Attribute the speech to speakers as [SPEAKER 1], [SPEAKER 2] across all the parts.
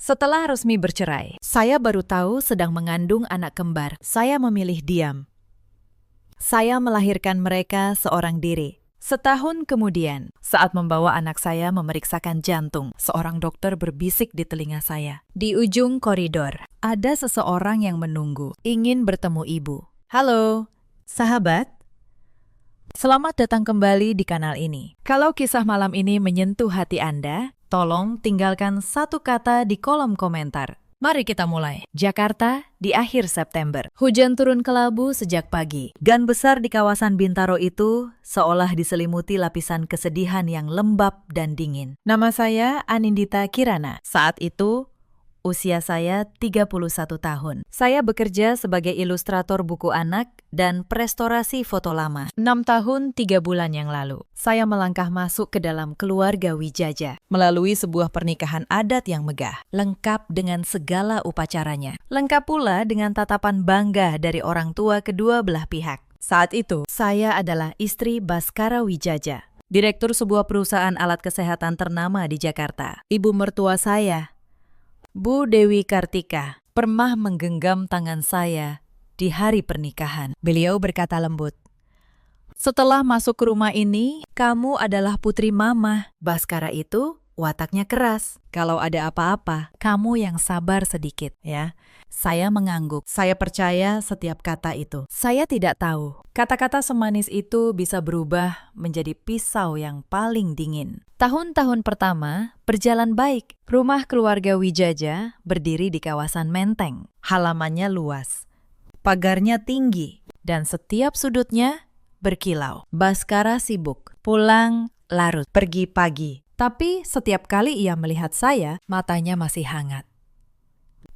[SPEAKER 1] Setelah resmi bercerai, saya baru tahu sedang mengandung anak kembar. Saya memilih diam. Saya melahirkan mereka seorang diri. Setahun kemudian, saat membawa anak saya memeriksakan jantung, seorang dokter berbisik di telinga saya. Di ujung koridor, ada seseorang yang menunggu, ingin bertemu ibu. Halo, sahabat. Selamat datang kembali di kanal ini. Kalau kisah malam ini menyentuh hati Anda, tolong tinggalkan satu kata di kolom komentar. Mari kita mulai. Jakarta di akhir September. Hujan turun kelabu sejak pagi. Gan besar di kawasan Bintaro itu seolah diselimuti lapisan kesedihan yang lembab dan dingin. Nama saya Anindita Kirana. Saat itu, usia saya 31 tahun. Saya bekerja sebagai ilustrator buku anak dan prestorasi foto lama. 6 tahun 3 bulan yang lalu, saya melangkah masuk ke dalam keluarga Wijaja melalui sebuah pernikahan adat yang megah, lengkap dengan segala upacaranya. Lengkap pula dengan tatapan bangga dari orang tua kedua belah pihak. Saat itu, saya adalah istri Baskara Wijaja, direktur sebuah perusahaan alat kesehatan ternama di Jakarta. Ibu mertua saya, Bu Dewi Kartika, pernah menggenggam tangan saya di hari pernikahan. Beliau berkata lembut, "Setelah masuk ke rumah ini, kamu adalah putri mama." Baskara itu wataknya keras. Kalau ada apa-apa, kamu yang sabar sedikit, ya. Saya mengangguk. Saya percaya setiap kata itu. Saya tidak tahu, kata-kata semanis itu bisa berubah menjadi pisau yang paling dingin. Tahun-tahun pertama berjalan baik. Rumah keluarga Wijaja berdiri di kawasan Menteng. Halamannya luas, pagarnya tinggi, dan setiap sudutnya berkilau. Baskara sibuk, pulang larut, pergi pagi. Tapi setiap kali ia melihat saya, matanya masih hangat.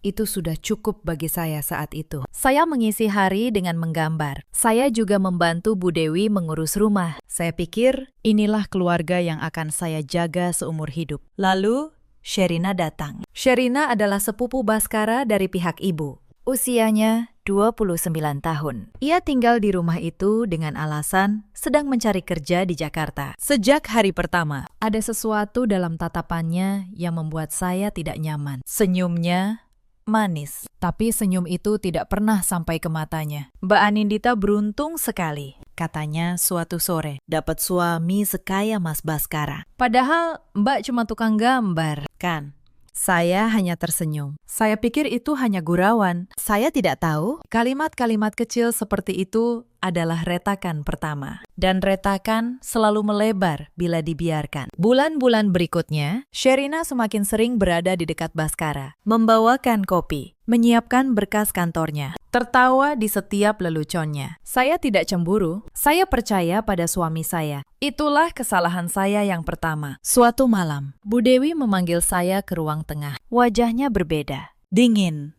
[SPEAKER 1] Itu sudah cukup bagi saya saat itu. Saya mengisi hari dengan menggambar. Saya juga membantu Bu Dewi mengurus rumah. Saya pikir inilah keluarga yang akan saya jaga seumur hidup. Lalu Sherina datang. Sherina adalah sepupu Baskara dari pihak ibu. Usianya 29 tahun. Ia tinggal di rumah itu dengan alasan sedang mencari kerja di Jakarta. Sejak hari pertama, ada sesuatu dalam tatapannya yang membuat saya tidak nyaman. Senyumnya manis, tapi senyum itu tidak pernah sampai ke matanya. Mbak Anindita beruntung sekali, katanya suatu sore, dapat suami sekaya Mas Baskara. Padahal Mbak cuma tukang gambar, kan? Saya hanya tersenyum. Saya pikir itu hanya gurauan. Saya tidak tahu, kalimat-kalimat kecil seperti itu adalah retakan pertama. Dan retakan selalu melebar bila dibiarkan. Bulan-bulan berikutnya, Sherina semakin sering berada di dekat Baskara, membawakan kopi, menyiapkan berkas kantornya, tertawa di setiap leluconnya. Saya tidak cemburu, saya percaya pada suami saya. Itulah kesalahan saya yang pertama. Suatu malam, Bu Dewi memanggil saya ke ruang tengah. Wajahnya berbeda, dingin.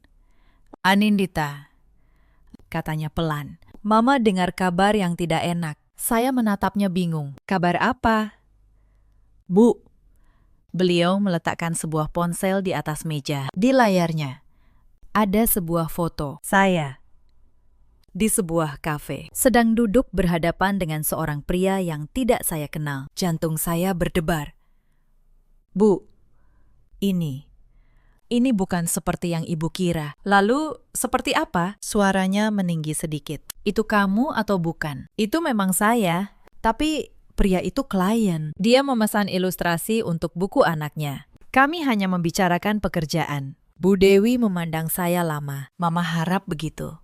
[SPEAKER 1] "Anindita," katanya pelan. "Mama dengar kabar yang tidak enak." Saya menatapnya bingung. "Kabar apa?" "Bu." Beliau meletakkan sebuah ponsel di atas meja. Di layarnya ada sebuah foto saya di sebuah kafe, sedang duduk berhadapan dengan seorang pria yang tidak saya kenal. Jantung saya berdebar. "Bu, ini bukan seperti yang ibu kira." "Lalu, seperti apa?" Suaranya meninggi sedikit. "Itu kamu atau bukan?" "Itu memang saya, tapi pria itu klien. Dia memesan ilustrasi untuk buku anaknya. Kami hanya membicarakan pekerjaan." Bu Dewi memandang saya lama. Mama harap begitu.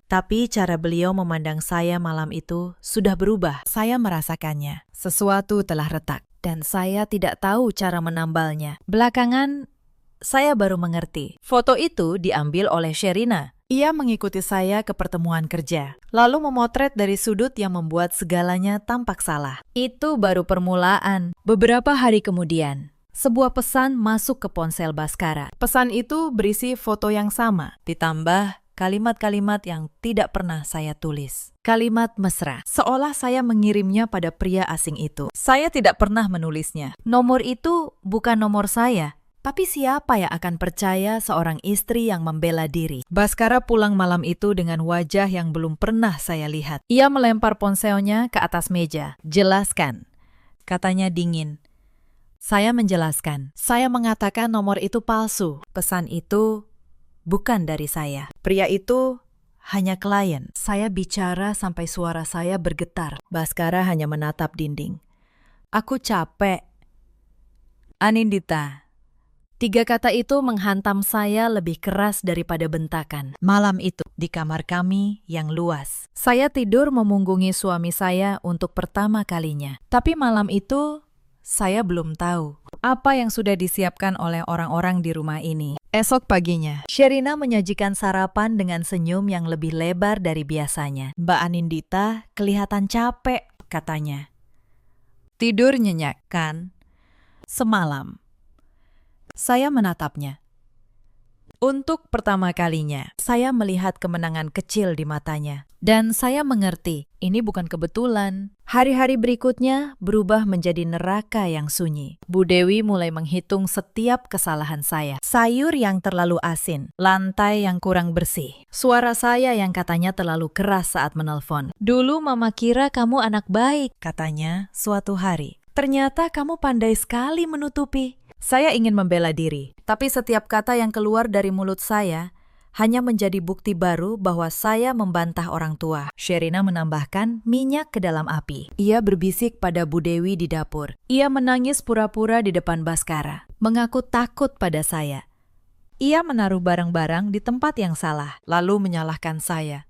[SPEAKER 1] Tapi cara beliau memandang saya malam itu sudah berubah. Saya merasakannya. Sesuatu telah retak, dan saya tidak tahu cara menambalnya. Belakangan, saya baru mengerti. Foto itu diambil oleh Sherina. Ia mengikuti saya ke pertemuan kerja, lalu memotret dari sudut yang membuat segalanya tampak salah. Itu baru permulaan. Beberapa hari kemudian, sebuah pesan masuk ke ponsel Baskara. Pesan itu berisi foto yang sama, ditambah kalimat-kalimat yang tidak pernah saya tulis. Kalimat mesra, seolah saya mengirimnya pada pria asing itu. Saya tidak pernah menulisnya. Nomor itu bukan nomor saya. Tapi siapa yang akan percaya seorang istri yang membela diri? Baskara pulang malam itu dengan wajah yang belum pernah saya lihat. Ia melempar ponselnya ke atas meja. "Jelaskan," katanya dingin. Saya menjelaskan. Saya mengatakan nomor itu palsu. Pesan itu bukan dari saya. Pria itu hanya klien. Saya bicara sampai suara saya bergetar. Baskara hanya menatap dinding. Aku capek. Anindita. 3 kata itu menghantam saya lebih keras daripada bentakan. Malam itu, di kamar kami yang luas, saya tidur memunggungi suami saya untuk pertama kalinya. Tapi malam itu, saya belum tahu apa yang sudah disiapkan oleh orang-orang di rumah ini. Esok paginya, Sherina menyajikan sarapan dengan senyum yang lebih lebar dari biasanya. Mbak Anindita kelihatan capek, katanya. Tidur nyenyak, kan? Semalam. Saya menatapnya. Untuk pertama kalinya, saya melihat kemenangan kecil di matanya. Dan saya mengerti, ini bukan kebetulan. Hari-hari berikutnya berubah menjadi neraka yang sunyi. Bu Dewi mulai menghitung setiap kesalahan saya. Sayur yang terlalu asin, lantai yang kurang bersih, suara saya yang katanya terlalu keras saat menelpon. Dulu mama kira kamu anak baik, katanya suatu hari. Ternyata kamu pandai sekali menutupi. Saya ingin membela diri, tapi setiap kata yang keluar dari mulut saya hanya menjadi bukti baru bahwa saya membantah orang tua. Sherina menambahkan minyak ke dalam api. Ia berbisik pada Bu Dewi di dapur. Ia menangis pura-pura di depan Baskara, mengaku takut pada saya. Ia menaruh barang-barang di tempat yang salah, lalu menyalahkan saya.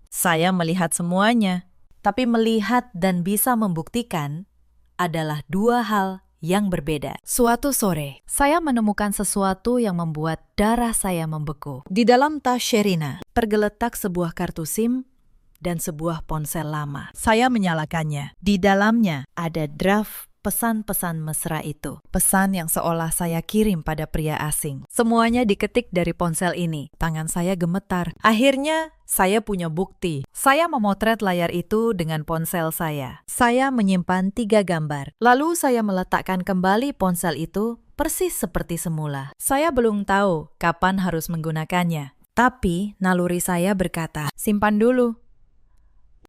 [SPEAKER 1] Saya melihat semuanya, tapi melihat dan bisa membuktikan adalah 2 hal yang berbeda. Suatu sore, saya menemukan sesuatu yang membuat darah saya membeku. Di dalam tas Sherina, tergeletak sebuah kartu SIM dan sebuah ponsel lama. Saya menyalakannya. Di dalamnya ada draft pesan-pesan mesra itu. Pesan yang seolah saya kirim pada pria asing. Semuanya diketik dari ponsel ini. Tangan saya gemetar. Akhirnya, saya punya bukti. Saya memotret layar itu dengan ponsel saya. Saya menyimpan 3 gambar. Lalu saya meletakkan kembali ponsel itu persis seperti semula. Saya belum tahu kapan harus menggunakannya. Tapi naluri saya berkata, simpan dulu.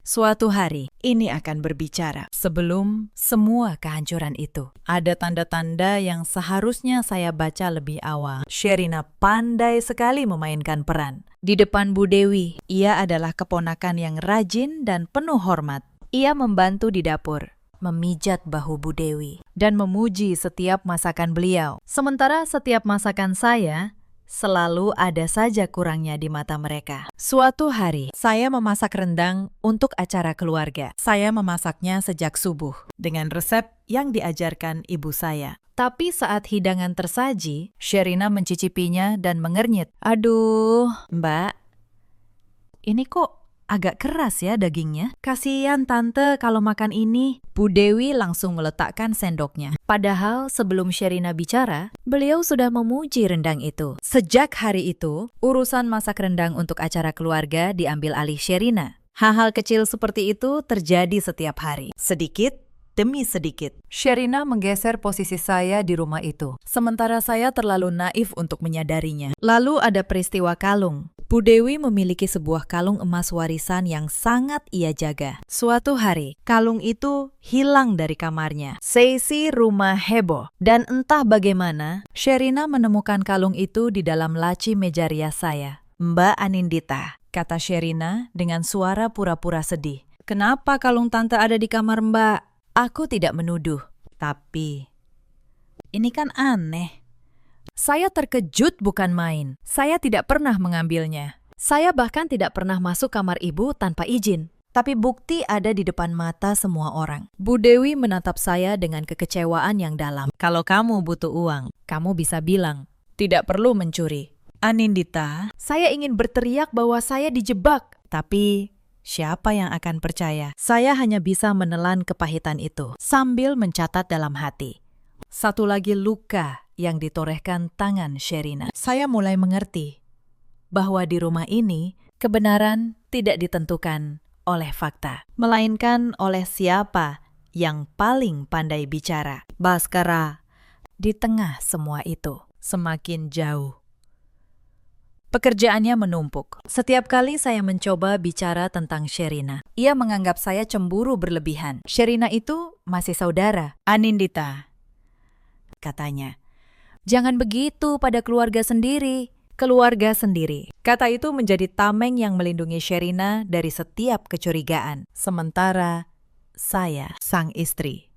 [SPEAKER 1] Suatu hari, ini akan berbicara. Sebelum semua kehancuran itu, ada tanda-tanda yang seharusnya saya baca lebih awal. Sherina pandai sekali memainkan peran. Di depan Bu Dewi, ia adalah keponakan yang rajin dan penuh hormat. Ia membantu di dapur, memijat bahu Bu Dewi, dan memuji setiap masakan beliau. Sementara setiap masakan saya selalu ada saja kurangnya di mata mereka. Suatu hari, saya memasak rendang untuk acara keluarga. Saya memasaknya sejak subuh, dengan resep yang diajarkan ibu saya. Tapi saat hidangan tersaji, Sherina mencicipinya dan mengernyit. Aduh, Mbak, ini kok agak keras ya dagingnya. Kasihan tante kalau makan ini. Bu Dewi langsung meletakkan sendoknya. Padahal sebelum Sherina bicara, beliau sudah memuji rendang itu. Sejak hari itu, urusan masak rendang untuk acara keluarga diambil alih Sherina. Hal-hal kecil seperti itu terjadi setiap hari. Sedikit demi sedikit, Sherina menggeser posisi saya di rumah itu. Sementara saya terlalu naif untuk menyadarinya. Lalu ada peristiwa kalung. Bu Dewi memiliki sebuah kalung emas warisan yang sangat ia jaga. Suatu hari, kalung itu hilang dari kamarnya. Seisi rumah heboh. Dan entah bagaimana, Sherina menemukan kalung itu di dalam laci meja rias saya. Mbak Anindita, kata Sherina dengan suara pura-pura sedih. Kenapa kalung tante ada di kamar Mbak? Aku tidak menuduh, tapi ini kan aneh. Saya terkejut bukan main. Saya tidak pernah mengambilnya. Saya bahkan tidak pernah masuk kamar ibu tanpa izin. Tapi bukti ada di depan mata semua orang. Bu Dewi menatap saya dengan kekecewaan yang dalam. Kalau kamu butuh uang, kamu bisa bilang, tidak perlu mencuri. Anindita, saya ingin berteriak bahwa saya dijebak. Tapi siapa yang akan percaya? Saya hanya bisa menelan kepahitan itu sambil mencatat dalam hati. Satu lagi luka yang ditorehkan tangan Sherina. Saya mulai mengerti bahwa di rumah ini kebenaran tidak ditentukan oleh fakta, melainkan oleh siapa yang paling pandai bicara. Baskara di tengah semua itu semakin jauh. Pekerjaannya menumpuk. Setiap kali saya mencoba bicara tentang Sherina, ia menganggap saya cemburu berlebihan. Sherina itu masih saudara. Anindita, katanya. Jangan begitu pada keluarga sendiri. Keluarga sendiri. Kata itu menjadi tameng yang melindungi Sherina dari setiap kecurigaan. Sementara saya, sang istri,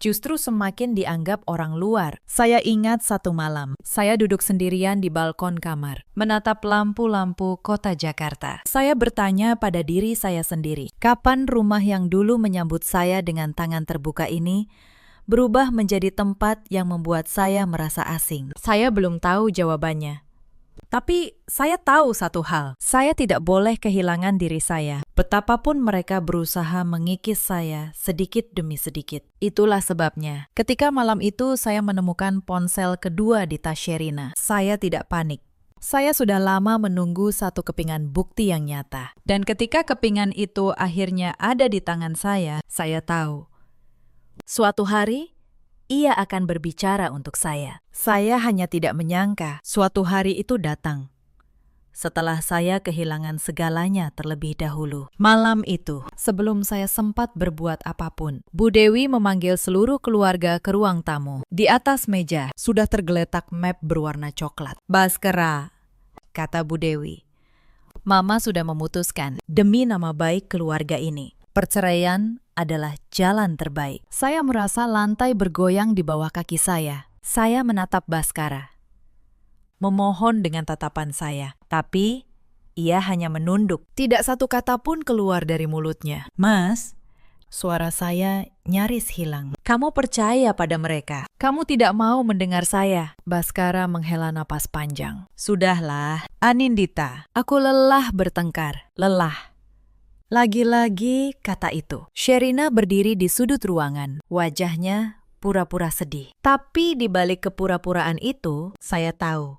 [SPEAKER 1] justru semakin dianggap orang luar. Saya ingat satu malam, saya duduk sendirian di balkon kamar, menatap lampu-lampu kota Jakarta. Saya bertanya pada diri saya sendiri, kapan rumah yang dulu menyambut saya dengan tangan terbuka ini berubah menjadi tempat yang membuat saya merasa asing? Saya belum tahu jawabannya. Tapi saya tahu satu hal, saya tidak boleh kehilangan diri saya. Betapapun mereka berusaha mengikis saya sedikit demi sedikit. Itulah sebabnya, ketika malam itu saya menemukan ponsel kedua di tas Sherina. Saya tidak panik. Saya sudah lama menunggu satu kepingan bukti yang nyata. Dan ketika kepingan itu akhirnya ada di tangan saya tahu. Suatu hari, ia akan berbicara untuk saya. Saya hanya tidak menyangka suatu hari itu datang. Setelah saya kehilangan segalanya terlebih dahulu. Malam itu, sebelum saya sempat berbuat apapun, Bu Dewi memanggil seluruh keluarga ke ruang tamu. Di atas meja sudah tergeletak map berwarna coklat. Baskara, kata Bu Dewi, Mama sudah memutuskan demi nama baik keluarga ini. Perceraian adalah jalan terbaik. Saya merasa lantai bergoyang di bawah kaki saya. Saya menatap Baskara, memohon dengan tatapan saya. Tapi ia hanya menunduk. Tidak satu kata pun keluar dari mulutnya. Mas, suara saya nyaris hilang. Kamu percaya pada mereka. Kamu tidak mau mendengar saya. Baskara menghela napas panjang. Sudahlah, Anindita. Aku lelah bertengkar. Lelah. Lagi-lagi kata itu. Sherina berdiri di sudut ruangan. Wajahnya pura-pura sedih. Tapi di balik kepura-puraan itu, saya tahu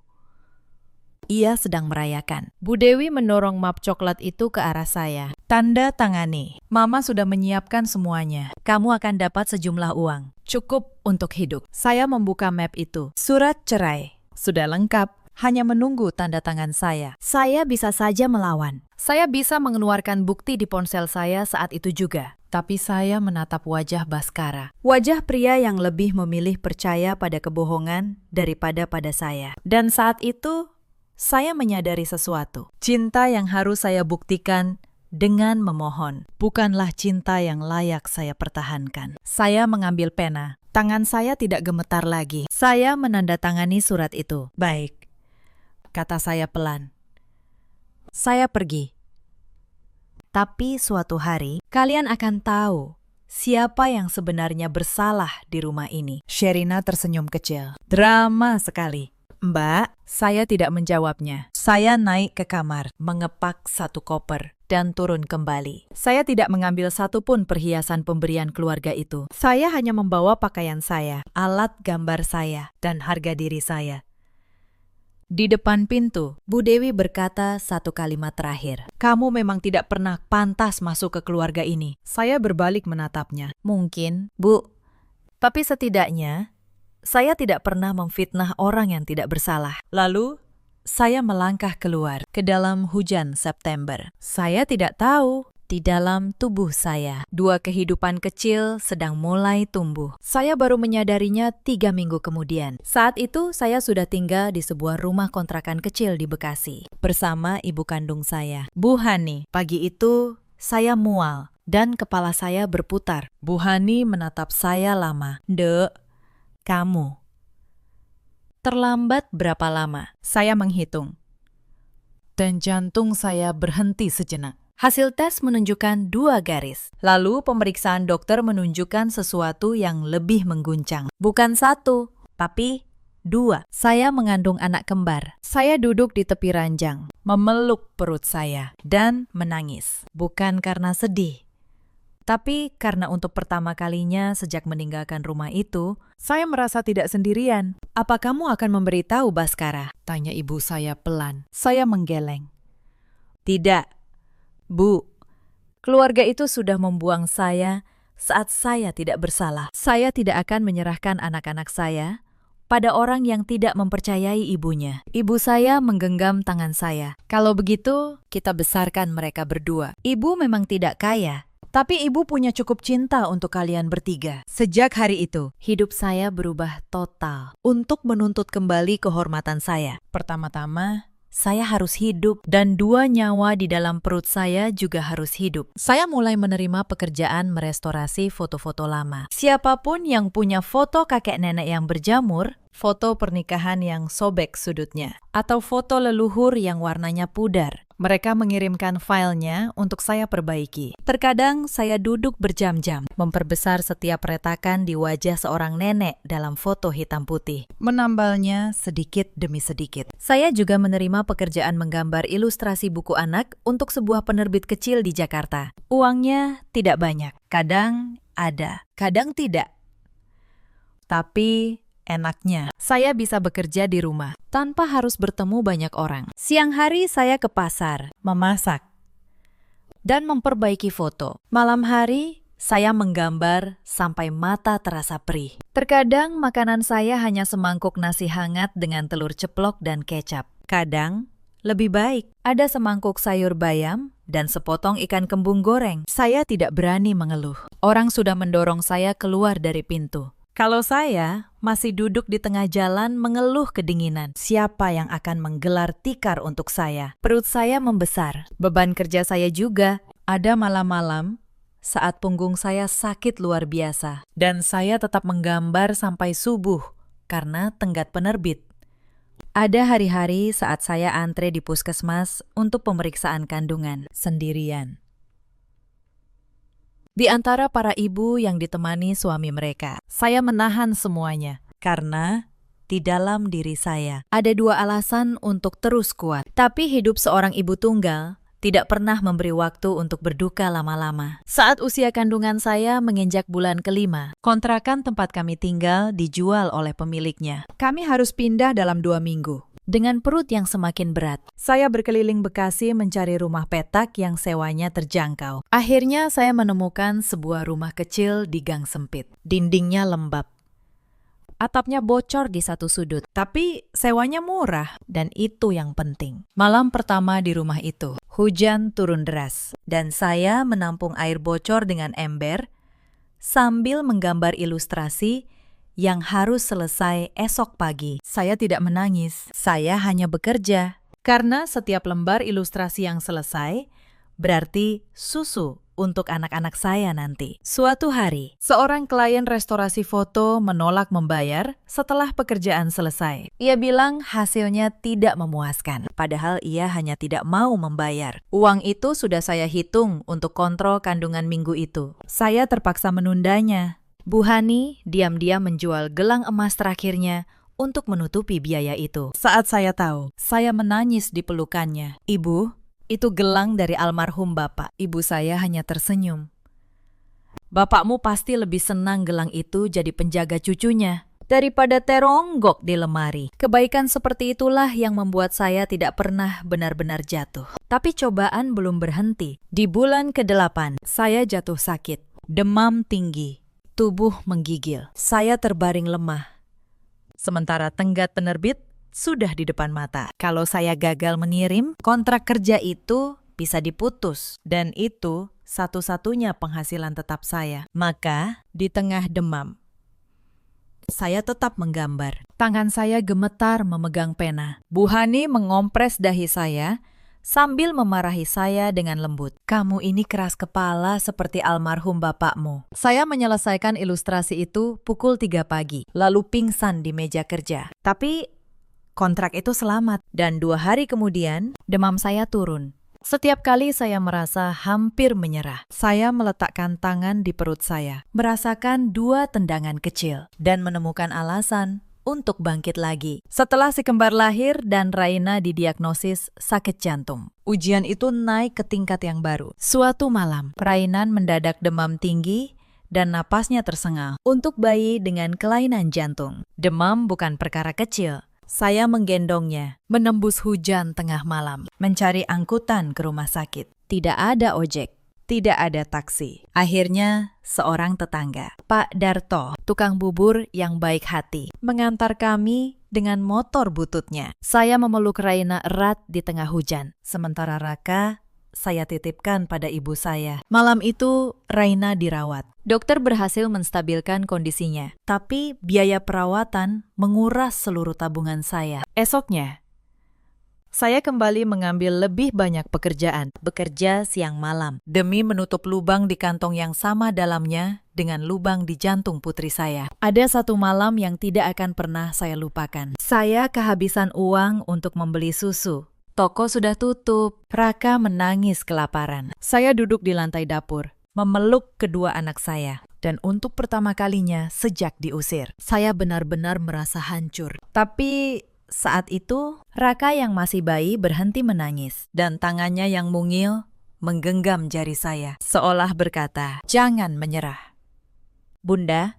[SPEAKER 1] ia sedang merayakan. Bu Dewi mendorong map coklat itu ke arah saya. Tanda tangani. Mama sudah menyiapkan semuanya. Kamu akan dapat sejumlah uang. Cukup untuk hidup. Saya membuka map itu. Surat cerai. Sudah lengkap. Hanya menunggu tanda tangan saya. Saya bisa saja melawan. Saya bisa mengeluarkan bukti di ponsel saya saat itu juga. Tapi saya menatap wajah Baskara. Wajah pria yang lebih memilih percaya pada kebohongan daripada pada saya. Dan saat itu, saya menyadari sesuatu. Cinta yang harus saya buktikan dengan memohon bukanlah cinta yang layak saya pertahankan. Saya mengambil pena. Tangan saya tidak gemetar lagi. Saya menandatangani surat itu. Baik, kata saya pelan. Saya pergi. Tapi suatu hari, kalian akan tahu siapa yang sebenarnya bersalah di rumah ini. Sherina tersenyum kecil. Drama sekali. Mbak, saya tidak menjawabnya. Saya naik ke kamar, mengepak satu koper, dan turun kembali. Saya tidak mengambil satupun perhiasan pemberian keluarga itu. Saya hanya membawa pakaian saya, alat gambar saya, dan harga diri saya. Di depan pintu, Bu Dewi berkata satu kalimat terakhir. Kamu memang tidak pernah pantas masuk ke keluarga ini. Saya berbalik menatapnya. Mungkin, Bu. Tapi setidaknya, saya tidak pernah memfitnah orang yang tidak bersalah. Lalu, saya melangkah keluar ke dalam hujan September. Saya tidak tahu. Di dalam tubuh saya, dua kehidupan kecil sedang mulai tumbuh. Saya baru menyadarinya 3 minggu kemudian. Saat itu, saya sudah tinggal di sebuah rumah kontrakan kecil di Bekasi, bersama ibu kandung saya, Bu Hani. Pagi itu, saya mual, dan kepala saya berputar. Bu Hani menatap saya lama. Dek, kamu terlambat berapa lama? Saya menghitung. Dan jantung saya berhenti sejenak. Hasil tes menunjukkan 2 garis. Lalu pemeriksaan dokter menunjukkan sesuatu yang lebih mengguncang. Bukan 1, tapi 2. Saya mengandung anak kembar. Saya duduk di tepi ranjang, memeluk perut saya, dan menangis. Bukan karena sedih, tapi karena untuk pertama kalinya sejak meninggalkan rumah itu, saya merasa tidak sendirian. Apa kamu akan memberitahu Baskara? Tanya ibu saya pelan. Saya menggeleng. Tidak. Bu, keluarga itu sudah membuang saya saat saya tidak bersalah. Saya tidak akan menyerahkan anak-anak saya pada orang yang tidak mempercayai ibunya. Ibu saya menggenggam tangan saya. Kalau begitu, kita besarkan mereka berdua. Ibu memang tidak kaya, Tapi ibu punya cukup cinta untuk kalian bertiga. Sejak hari itu, hidup saya berubah total untuk menuntut kembali kehormatan saya. Pertama-tama, saya harus hidup dan 2 nyawa di dalam perut saya juga harus hidup. Saya mulai menerima pekerjaan merestorasi foto-foto lama. Siapapun yang punya foto kakek nenek yang berjamur, foto pernikahan yang sobek sudutnya, atau foto leluhur yang warnanya pudar, mereka mengirimkan filenya untuk saya perbaiki. Terkadang saya duduk berjam-jam, memperbesar setiap retakan di wajah seorang nenek dalam foto hitam putih, menambalnya sedikit demi sedikit. Saya juga menerima pekerjaan menggambar ilustrasi buku anak untuk sebuah penerbit kecil di Jakarta. Uangnya tidak banyak, kadang ada, kadang tidak. Tapi enaknya, saya bisa bekerja di rumah tanpa harus bertemu banyak orang. Siang hari saya ke pasar, memasak, dan memperbaiki foto. Malam hari, saya menggambar sampai mata terasa perih. Terkadang makanan saya hanya semangkuk nasi hangat dengan telur ceplok dan kecap. Kadang, lebih baik, ada semangkuk sayur bayam dan sepotong ikan kembung goreng. Saya tidak berani mengeluh. Orang sudah mendorong saya keluar dari pintu. Kalau saya masih duduk di tengah jalan mengeluh kedinginan, siapa yang akan menggelar tikar untuk saya? Perut saya membesar, beban kerja saya juga. Ada malam-malam saat punggung saya sakit luar biasa, dan saya tetap menggambar sampai subuh karena tenggat penerbit. Ada hari-hari saat saya antre di puskesmas untuk pemeriksaan kandungan sendirian. Di antara para ibu yang ditemani suami mereka, saya menahan semuanya karena di dalam diri saya ada 2 alasan untuk terus kuat. Tapi hidup seorang ibu tunggal tidak pernah memberi waktu untuk berduka lama-lama. Saat usia kandungan saya menginjak bulan ke-5, kontrakan tempat kami tinggal dijual oleh pemiliknya. Kami harus pindah dalam 2 minggu. Dengan perut yang semakin berat, saya berkeliling Bekasi mencari rumah petak yang sewanya terjangkau. Akhirnya saya menemukan sebuah rumah kecil di gang sempit. Dindingnya lembab. Atapnya bocor di satu sudut, tapi sewanya murah, dan itu yang penting. Malam pertama di rumah itu, hujan turun deras, dan saya menampung air bocor dengan ember sambil menggambar ilustrasi yang harus selesai esok pagi. Saya tidak menangis, saya hanya bekerja. Karena setiap lembar ilustrasi yang selesai berarti susu untuk anak-anak saya nanti. Suatu hari, seorang klien restorasi foto menolak membayar setelah pekerjaan selesai. Ia bilang hasilnya tidak memuaskan, padahal ia hanya tidak mau membayar. Uang itu sudah saya hitung untuk kontrol kandungan minggu itu. Saya terpaksa menundanya. Bu Hani diam-diam menjual gelang emas terakhirnya untuk menutupi biaya itu. Saat saya tahu, saya menangis di pelukannya. Ibu, itu gelang dari almarhum Bapak. Ibu saya hanya tersenyum. Bapakmu pasti lebih senang gelang itu jadi penjaga cucunya daripada teronggok di lemari. Kebaikan seperti itulah yang membuat saya tidak pernah benar-benar jatuh. Tapi cobaan belum berhenti. Di bulan ke-8, saya jatuh sakit. Demam tinggi. Tubuh menggigil. Saya terbaring lemah. Sementara tenggat penerbit sudah di depan mata. Kalau saya gagal mengirim, kontrak kerja itu bisa diputus. Dan itu satu-satunya penghasilan tetap saya. Maka, di tengah demam, saya tetap menggambar. Tangan saya gemetar memegang pena. Bu Hani mengompres dahi saya sambil memarahi saya dengan lembut. Kamu ini keras kepala seperti almarhum bapakmu. Saya menyelesaikan ilustrasi itu pukul 3 pagi, lalu pingsan di meja kerja. Tapi kontrak itu selamat, dan 2 hari kemudian demam saya turun. Setiap kali saya merasa hampir menyerah, saya meletakkan tangan di perut saya, merasakan 2 tendangan kecil, dan menemukan alasan untuk bangkit lagi. Setelah si kembar lahir dan Raina didiagnosis sakit jantung, ujian itu naik ke tingkat yang baru. Suatu malam, Rainan mendadak demam tinggi dan napasnya tersengal. Untuk bayi dengan kelainan jantung, demam bukan perkara kecil. Saya menggendongnya, menembus hujan tengah malam, mencari angkutan ke rumah sakit. Tidak ada ojek, tidak ada taksi. Akhirnya, seorang tetangga, Pak Darto, tukang bubur yang baik hati, mengantar kami dengan motor bututnya. Saya memeluk Raina erat di tengah hujan, sementara Raka saya titipkan pada ibu saya. Malam itu, Raina dirawat. Dokter berhasil menstabilkan kondisinya, tapi biaya perawatan menguras seluruh tabungan saya. Esoknya, saya kembali mengambil lebih banyak pekerjaan, bekerja siang malam, demi menutup lubang di kantong yang sama dalamnya dengan lubang di jantung putri saya. Ada satu malam yang tidak akan pernah saya lupakan. Saya kehabisan uang untuk membeli susu. Toko sudah tutup. Raka menangis kelaparan. Saya duduk di lantai dapur, memeluk kedua anak saya. Dan untuk pertama kalinya sejak diusir, saya benar-benar merasa hancur. Tapi saat itu, Raka yang masih bayi berhenti menangis, dan tangannya yang mungil menggenggam jari saya, seolah berkata, "Jangan menyerah." Bunda,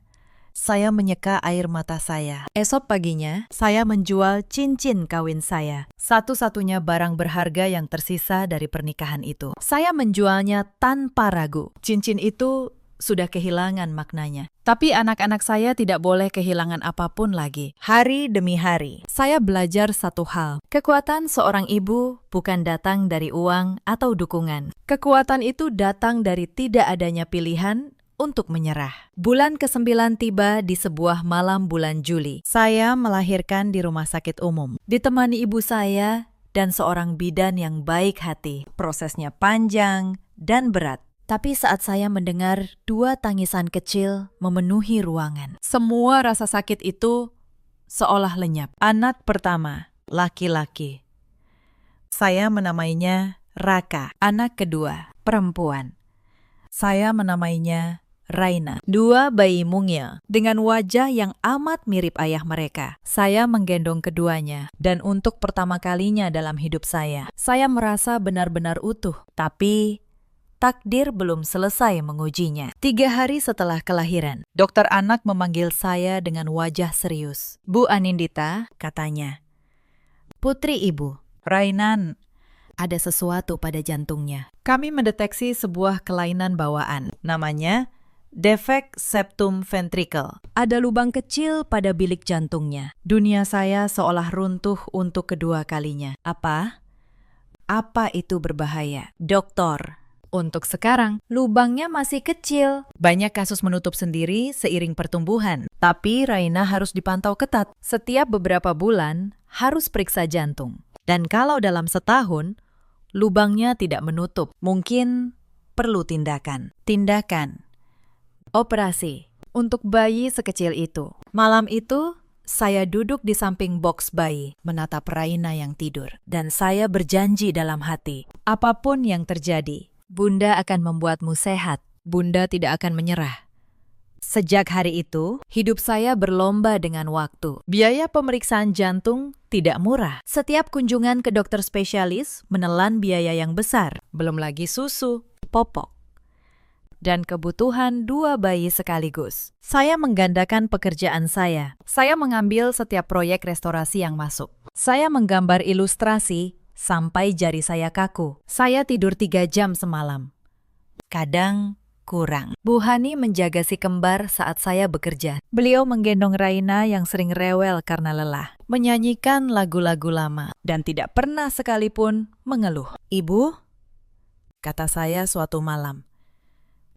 [SPEAKER 1] saya menyeka air mata saya. Esok paginya, saya menjual cincin kawin saya, satu-satunya barang berharga yang tersisa dari pernikahan itu. Saya menjualnya tanpa ragu. Cincin itu sudah kehilangan maknanya. Tapi anak-anak saya tidak boleh kehilangan apapun lagi. Hari demi hari, saya belajar satu hal. Kekuatan seorang ibu bukan datang dari uang atau dukungan. Kekuatan itu datang dari tidak adanya pilihan untuk menyerah. Bulan ke-9 tiba di sebuah malam bulan Juli. Saya melahirkan di rumah sakit umum. Ditemani ibu saya dan seorang bidan yang baik hati. Prosesnya panjang dan berat. Tapi saat saya mendengar dua tangisan kecil memenuhi ruangan, semua rasa sakit itu seolah lenyap. Anak pertama, laki-laki. Saya menamainya Raka. Anak kedua, perempuan. Saya menamainya Raina. Dua bayi mungil dengan wajah yang amat mirip ayah mereka. Saya menggendong keduanya, dan untuk pertama kalinya dalam hidup saya merasa benar-benar utuh. Tapi takdir belum selesai mengujinya. 3 hari setelah kelahiran, dokter anak memanggil saya dengan wajah serius. "Bu Anindita," katanya, "putri ibu, Rainan, ada sesuatu pada jantungnya. Kami mendeteksi sebuah kelainan bawaan. Namanya defek septum ventricle. Ada lubang kecil pada bilik jantungnya. Dunia saya seolah runtuh untuk kedua kalinya. Apa? Apa itu berbahaya? Dokter, untuk sekarang, lubangnya masih kecil. Banyak kasus menutup sendiri seiring pertumbuhan. Tapi Raina harus dipantau ketat. Setiap beberapa bulan, harus periksa jantung. Dan kalau dalam setahun, lubangnya tidak menutup, mungkin perlu tindakan. Operasi untuk bayi sekecil itu. Malam itu, saya duduk di samping box bayi, menatap Raina yang tidur. Dan saya berjanji dalam hati, apapun yang terjadi, Bunda akan membuatmu sehat. Bunda tidak akan menyerah. Sejak hari itu, hidup saya berlomba dengan waktu. Biaya pemeriksaan jantung tidak murah. Setiap kunjungan ke dokter spesialis menelan biaya yang besar. Belum lagi susu, popok, dan kebutuhan 2 bayi sekaligus. Saya menggandakan pekerjaan saya. Saya mengambil setiap proyek restorasi yang masuk. Saya menggambar ilustrasi sampai jari saya kaku. Saya tidur 3 jam semalam. Kadang kurang. Bu Hani menjaga si kembar saat saya bekerja. Beliau menggendong Raina yang sering rewel karena lelah, menyanyikan lagu-lagu lama, dan tidak pernah sekalipun mengeluh. "Ibu," kata saya suatu malam,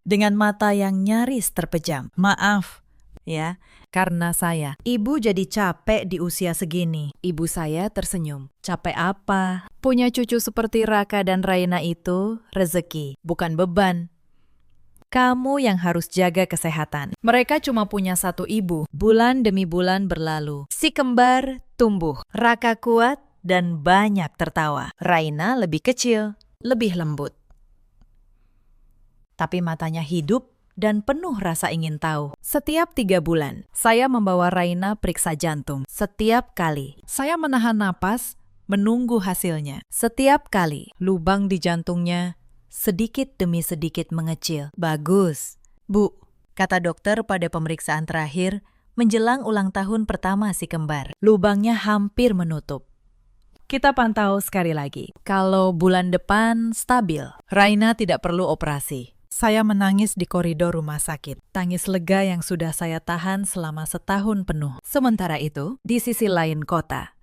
[SPEAKER 1] dengan mata yang nyaris terpejam, "Maaf ya, karena saya. Ibu jadi capek di usia segini." Ibu saya tersenyum. "Capek apa? Punya cucu seperti Raka dan Raina itu rezeki, bukan beban. Kamu yang harus jaga kesehatan. Mereka cuma punya satu ibu." Bulan demi bulan berlalu. Si kembar tumbuh. Raka kuat dan banyak tertawa. Raina lebih kecil, lebih lembut. Tapi matanya hidup dan penuh rasa ingin tahu. Setiap 3 bulan, saya membawa Raina periksa jantung. Setiap kali, saya menahan napas, menunggu hasilnya. Setiap kali, lubang di jantungnya sedikit demi sedikit mengecil. "Bagus, Bu," kata dokter pada pemeriksaan terakhir menjelang ulang tahun pertama si kembar. "Lubangnya hampir menutup. Kita pantau sekali lagi. Kalau bulan depan stabil, Raina tidak perlu operasi." Saya menangis di koridor rumah sakit. Tangis lega yang sudah saya tahan selama setahun penuh. Sementara itu, di sisi lain kota,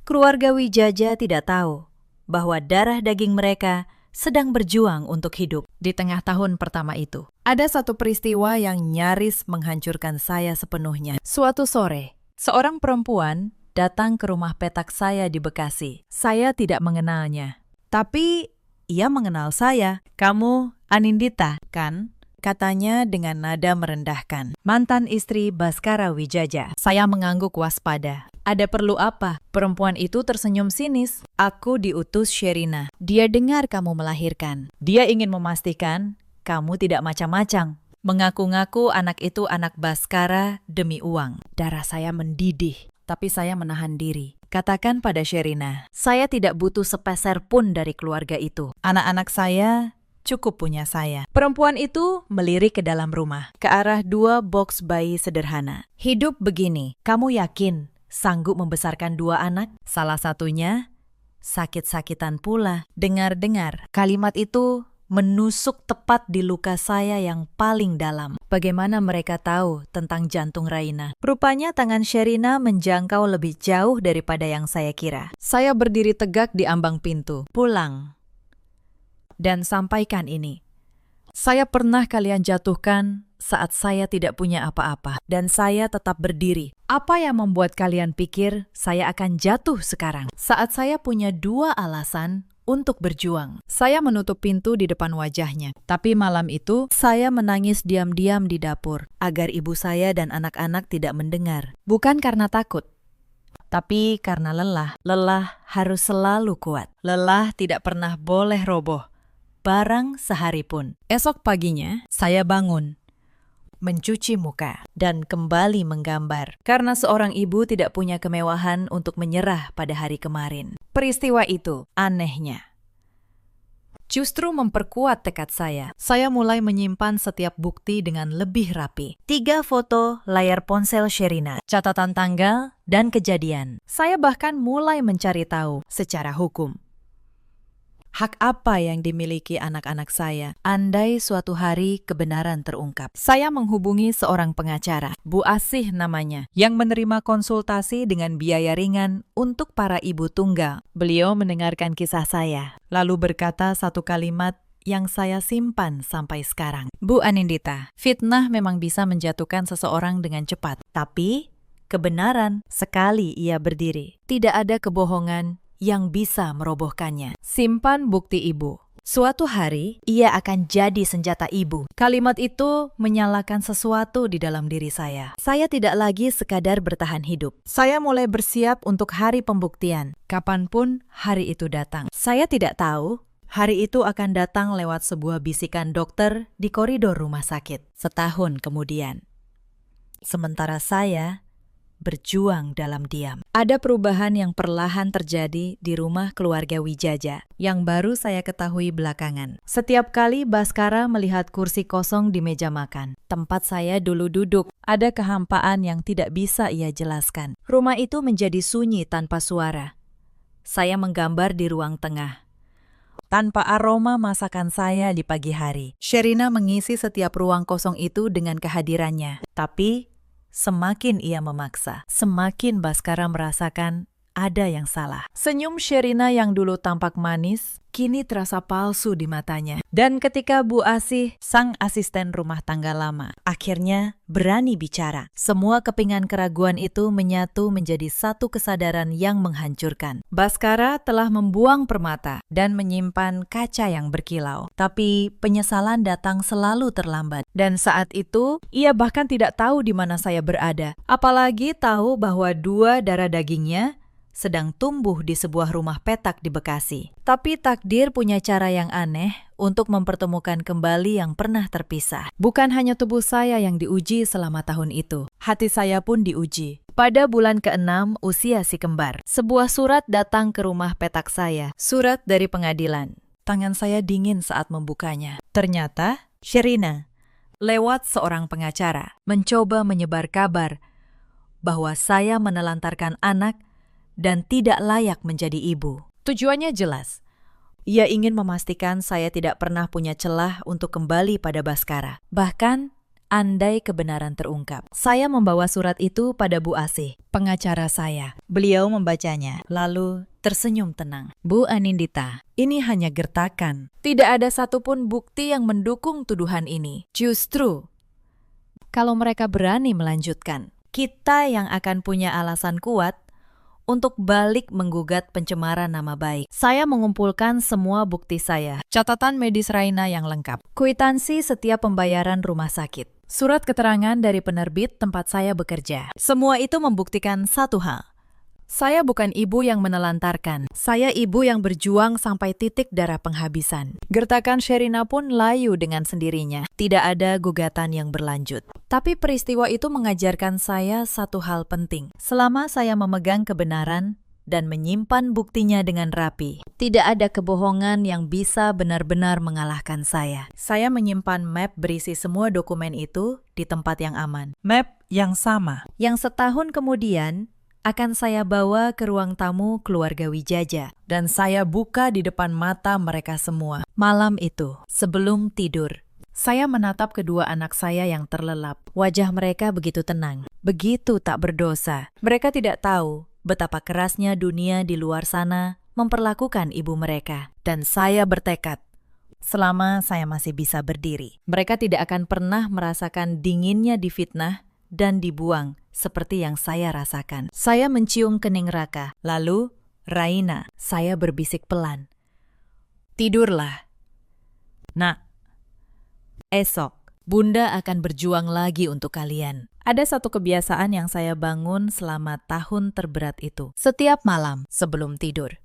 [SPEAKER 1] keluarga Wijaja tidak tahu bahwa darah daging mereka sedang berjuang untuk hidup. Di tengah tahun pertama itu, ada satu peristiwa yang nyaris menghancurkan saya sepenuhnya. Suatu sore, seorang perempuan datang ke rumah petak saya di Bekasi. Saya tidak mengenalnya, tapi ia mengenal saya. "Kamu Anindita, kan?" katanya dengan nada merendahkan. "Mantan istri Baskara Wijaya." Saya mengangguk waspada. "Ada perlu apa?" Perempuan itu tersenyum sinis. "Aku diutus Sherina. Dia dengar kamu melahirkan. Dia ingin memastikan kamu tidak macam-macam. Mengaku-ngaku anak itu anak Baskara demi uang." Darah saya mendidih, tapi saya menahan diri. "Katakan pada Sherina, saya tidak butuh sepeser pun dari keluarga itu. Anak-anak saya cukup punya saya." Perempuan itu melirik ke dalam rumah, ke arah 2 boks bayi sederhana. "Hidup begini, kamu yakin sanggup membesarkan 2 anak? Salah satunya sakit-sakitan pula." Dengar-dengar, kalimat itu menusuk tepat di luka saya yang paling dalam. Bagaimana mereka tahu tentang jantung Raina? Rupanya tangan Sherina menjangkau lebih jauh daripada yang saya kira. Saya berdiri tegak di ambang pintu. "Pulang dan sampaikan ini. Saya pernah kalian jatuhkan saat saya tidak punya apa-apa, dan saya tetap berdiri. Apa yang membuat kalian pikir saya akan jatuh sekarang? Saat saya punya 2 alasan untuk berjuang." Saya menutup pintu di depan wajahnya. Tapi malam itu, saya menangis diam-diam di dapur, agar ibu saya dan anak-anak tidak mendengar. Bukan karena takut, tapi karena lelah. Lelah harus selalu kuat. Lelah tidak pernah boleh roboh, barang sehari pun. Esok paginya, saya bangun, mencuci muka, dan kembali menggambar. Karena seorang ibu tidak punya kemewahan untuk menyerah pada hari kemarin. Peristiwa itu, anehnya, justru memperkuat tekad saya. Saya mulai menyimpan setiap bukti dengan lebih rapi. 3 foto layar ponsel Sherina, catatan tanggal, dan kejadian. Saya bahkan mulai mencari tahu secara hukum hak apa yang dimiliki anak-anak saya andai suatu hari kebenaran terungkap. Saya menghubungi seorang pengacara, Bu Asih namanya, yang menerima konsultasi dengan biaya ringan untuk para ibu tunggal. Beliau mendengarkan kisah saya, lalu berkata satu kalimat yang saya simpan sampai sekarang. "Bu Anindita, fitnah memang bisa menjatuhkan seseorang dengan cepat, tapi kebenaran sekali ia berdiri. Tidak ada kebohongan yang bisa merobohkannya. Simpan bukti ibu. Suatu hari, ia akan jadi senjata ibu." Kalimat itu menyalakan sesuatu di dalam diri saya. Saya tidak lagi sekadar bertahan hidup. Saya mulai bersiap untuk hari pembuktian, kapanpun hari itu datang. Saya tidak tahu hari itu akan datang lewat sebuah bisikan dokter di koridor rumah sakit. Setahun kemudian, sementara saya berjuang dalam diam, ada perubahan yang perlahan terjadi di rumah keluarga Wijaya yang baru saya ketahui belakangan. Setiap kali Baskara melihat kursi kosong di meja makan, tempat saya dulu duduk, ada kehampaan yang tidak bisa ia jelaskan. Rumah itu menjadi sunyi tanpa suara. Saya menggambar di ruang tengah, tanpa aroma masakan saya di pagi hari. Sherina mengisi setiap ruang kosong itu dengan kehadirannya, tapi semakin ia memaksa, semakin Baskara merasakan ada yang salah. Senyum Sherina yang dulu tampak manis, kini terasa palsu di matanya. Dan ketika Bu Asih, sang asisten rumah tangga lama, akhirnya berani bicara, semua kepingan keraguan itu menyatu menjadi satu kesadaran yang menghancurkan. Baskara telah membuang permata dan menyimpan kaca yang berkilau. Tapi penyesalan datang selalu terlambat. Dan saat itu, ia bahkan tidak tahu di mana saya berada. Apalagi tahu bahwa 2 darah dagingnya sedang tumbuh di sebuah rumah petak di Bekasi. Tapi takdir punya cara yang aneh untuk mempertemukan kembali yang pernah terpisah. Bukan hanya tubuh saya yang diuji selama tahun itu, hati saya pun diuji. Pada bulan ke-6 usia si kembar, sebuah surat datang ke rumah petak saya. Surat dari pengadilan. Tangan saya dingin saat membukanya. Ternyata Sherina, lewat seorang pengacara, mencoba menyebar kabar bahwa saya menelantarkan anak dan tidak layak menjadi ibu. Tujuannya jelas. Ia ingin memastikan saya tidak pernah punya celah untuk kembali pada Baskara. Bahkan, andai kebenaran terungkap. Saya membawa surat itu pada Bu Asih, pengacara saya. Beliau membacanya, lalu tersenyum tenang. Bu Anindita, ini hanya gertakan. Tidak ada satupun bukti yang mendukung tuduhan ini. Justru, kalau mereka berani melanjutkan, kita yang akan punya alasan kuat untuk balik menggugat pencemaran nama baik. Saya mengumpulkan semua bukti saya, catatan medis Raina yang lengkap, kwitansi setiap pembayaran rumah sakit, surat keterangan dari penerbit tempat saya bekerja. Semua itu membuktikan satu hal. Saya bukan ibu yang menelantarkan. Saya ibu yang berjuang sampai titik darah penghabisan. Gertakan Sherina pun layu dengan sendirinya. Tidak ada gugatan yang berlanjut. Tapi peristiwa itu mengajarkan saya satu hal penting. Selama saya memegang kebenaran dan menyimpan buktinya dengan rapi, tidak ada kebohongan yang bisa benar-benar mengalahkan saya. Saya menyimpan map berisi semua dokumen itu di tempat yang aman.
[SPEAKER 2] Map yang sama.
[SPEAKER 1] Yang setahun kemudian akan saya bawa ke ruang tamu keluarga Wijaja. Dan saya buka di depan mata mereka semua. Malam itu, sebelum tidur, saya menatap kedua anak saya yang terlelap. Wajah mereka begitu tenang, begitu tak berdosa. Mereka tidak tahu betapa kerasnya dunia di luar sana memperlakukan ibu mereka. Dan saya bertekad, selama saya masih bisa berdiri, mereka tidak akan pernah merasakan dinginnya difitnah dan dibuang seperti yang saya rasakan. Saya mencium kening Raka. Lalu, Raina, saya berbisik pelan. Tidurlah. Nak, esok Bunda akan berjuang lagi untuk kalian. Ada satu kebiasaan yang saya bangun selama tahun terberat itu. Setiap malam sebelum tidur,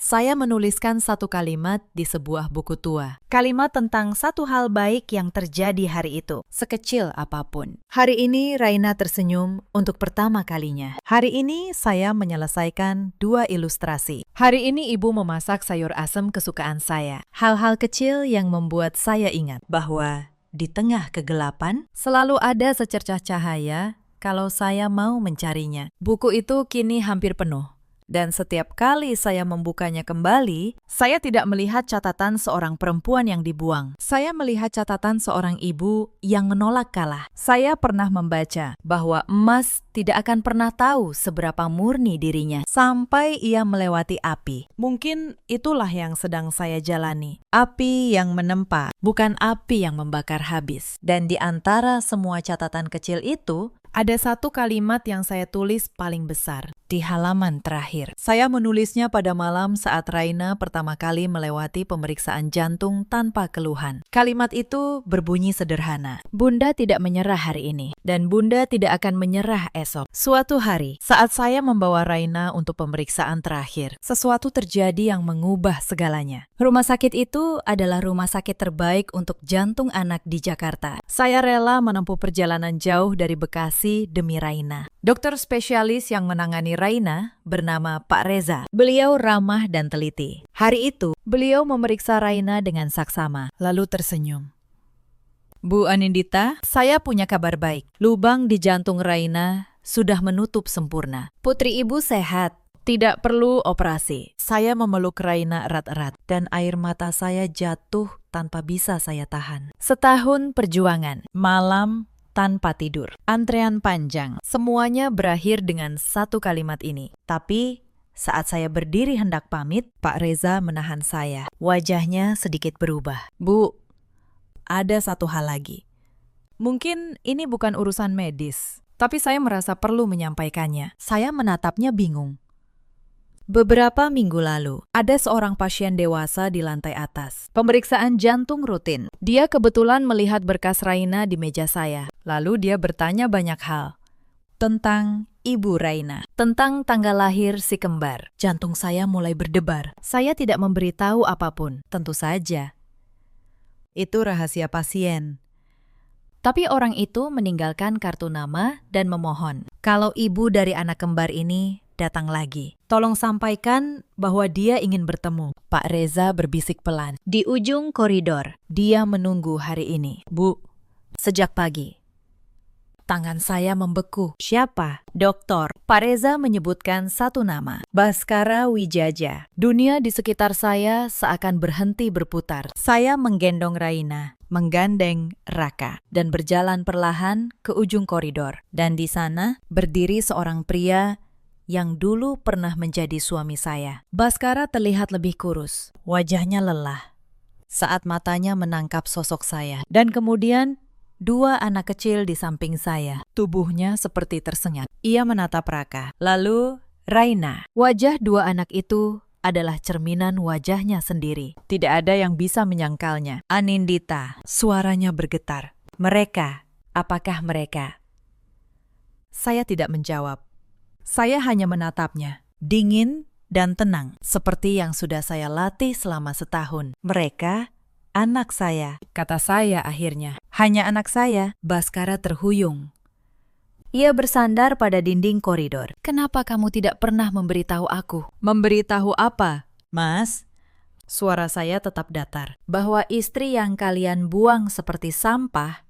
[SPEAKER 1] saya menuliskan satu kalimat di sebuah buku tua. Kalimat tentang satu hal baik yang terjadi hari itu, sekecil apapun. Hari ini Raina tersenyum untuk pertama kalinya. Hari ini saya menyelesaikan 2 ilustrasi. Hari ini ibu memasak sayur asem kesukaan saya. Hal-hal kecil yang membuat saya ingat bahwa di tengah kegelapan selalu ada secercah cahaya kalau saya mau mencarinya. Buku itu kini hampir penuh. Dan setiap kali saya membukanya kembali, saya tidak melihat catatan seorang perempuan yang dibuang. Saya melihat catatan seorang ibu yang menolak kalah. Saya pernah membaca bahwa emas tidak akan pernah tahu seberapa murni dirinya sampai ia melewati api. Mungkin itulah yang sedang saya jalani. Api yang menempa, bukan api yang membakar habis. Dan di antara semua catatan kecil itu, ada satu kalimat yang saya tulis paling besar di halaman terakhir. Saya menulisnya pada malam saat Raina pertama kali melewati pemeriksaan jantung tanpa keluhan. Kalimat itu berbunyi sederhana. Bunda tidak menyerah hari ini, dan Bunda tidak akan menyerah esok. Suatu hari, saat saya membawa Raina untuk pemeriksaan terakhir, sesuatu terjadi yang mengubah segalanya. Rumah sakit itu adalah rumah sakit terbaik untuk jantung anak di Jakarta. Saya rela menempuh perjalanan jauh dari Bekasi demi Raina. Dokter spesialis yang menangani Raina bernama Pak Reza. Beliau ramah dan teliti. Hari itu, beliau memeriksa Raina dengan saksama, lalu tersenyum. Bu Anindita, saya punya kabar baik. Lubang di jantung Raina sudah menutup sempurna. Putri ibu sehat, tidak perlu operasi. Saya memeluk Raina erat-erat dan air mata saya jatuh tanpa bisa saya tahan. Setahun perjuangan, malam tanpa tidur, antrean panjang, semuanya berakhir dengan satu kalimat ini. Tapi saat saya berdiri hendak pamit, Pak Reza menahan saya. Wajahnya sedikit berubah. Bu, ada satu hal lagi. Mungkin ini bukan urusan medis, tapi saya merasa perlu menyampaikannya. Saya menatapnya bingung. Beberapa minggu lalu, ada seorang pasien dewasa di lantai atas. Pemeriksaan jantung rutin. Dia kebetulan melihat berkas Raina di meja saya. Lalu dia bertanya banyak hal. Tentang ibu Raina. Tentang tanggal lahir si kembar. Jantung saya mulai berdebar. Saya tidak memberitahu apapun, tentu saja. Itu rahasia pasien. Tapi orang itu meninggalkan kartu nama dan memohon. Kalau ibu dari anak kembar ini datang lagi, tolong sampaikan bahwa dia ingin bertemu. Pak Reza berbisik pelan. Di ujung koridor, dia menunggu hari ini. Bu, sejak pagi. Tangan saya membeku. Siapa? Doktor. Pak Reza menyebutkan satu nama. Baskara Wijaja. Dunia di sekitar saya seakan berhenti berputar. Saya menggendong Raina, menggandeng Raka, dan berjalan perlahan ke ujung koridor. Dan di sana berdiri seorang pria yang dulu pernah menjadi suami saya. Baskara terlihat lebih kurus. Wajahnya lelah saat matanya menangkap sosok saya. Dan kemudian dua anak kecil di samping saya. Tubuhnya seperti tersengat. Ia menatap Raka. Lalu Raina. Wajah dua anak itu adalah cerminan wajahnya sendiri. Tidak ada yang bisa menyangkalnya. Anindita. Suaranya bergetar. Mereka. Apakah mereka? Saya tidak menjawab. Saya hanya menatapnya. Dingin dan tenang. Seperti yang sudah saya latih selama setahun. Mereka anak saya, kata saya akhirnya. Hanya anak saya. Baskara terhuyung. Ia bersandar pada dinding koridor. Kenapa kamu tidak pernah memberitahu aku? Memberitahu apa, Mas? Suara saya tetap datar. Bahwa istri yang kalian buang seperti sampah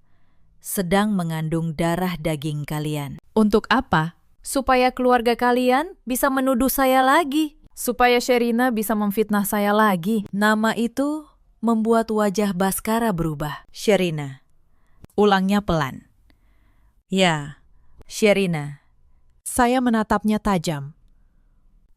[SPEAKER 1] sedang mengandung darah daging kalian. Untuk apa? Supaya keluarga kalian bisa menuduh saya lagi. Supaya Sherina bisa memfitnah saya lagi. Nama itu membuat wajah Baskara berubah. Sherina. Ulangnya pelan. Ya, Sherina. Saya menatapnya tajam.